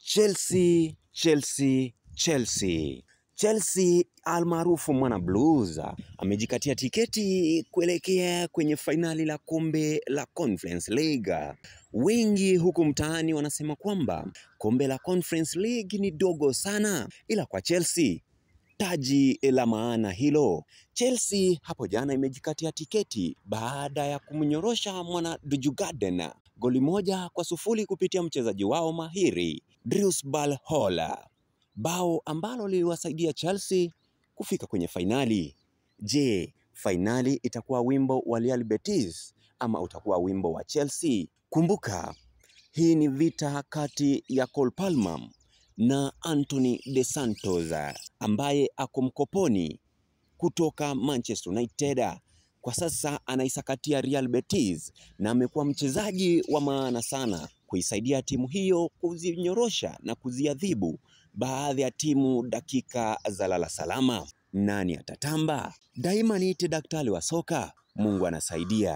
Chelsea, Chelsea, Chelsea. Chelsea almaarufu mwana Blues amejikatia tiketi kuelekea kwenye fainali la kombe la Conference League. Wengi huku mtaani wanasema kwamba kombe la Conference League ni dogo sana, ila kwa Chelsea taji la maana hilo. Chelsea hapo jana imejikatia tiketi baada ya kumnyorosha mwana Djurgården goli 1-0 kupitia mchezaji wao mahiri Drusbal Hall, bao ambalo liliwasaidia Chelsea kufika kwenye fainali. Je, fainali itakuwa wimbo wa Real Betis ama utakuwa wimbo wa Chelsea? Kumbuka, hii ni vita kati ya Cole Palmer na Anthony De Santos ambaye ako mkoponi kutoka Manchester United. Kwa sasa anaisakatia Real Betis na amekuwa mchezaji wa maana sana kuisaidia timu hiyo kuzinyorosha na kuziadhibu baadhi ya timu dakika za lala salama. Nani atatamba? Daima niite daktari wa soka, Mungu anasaidia.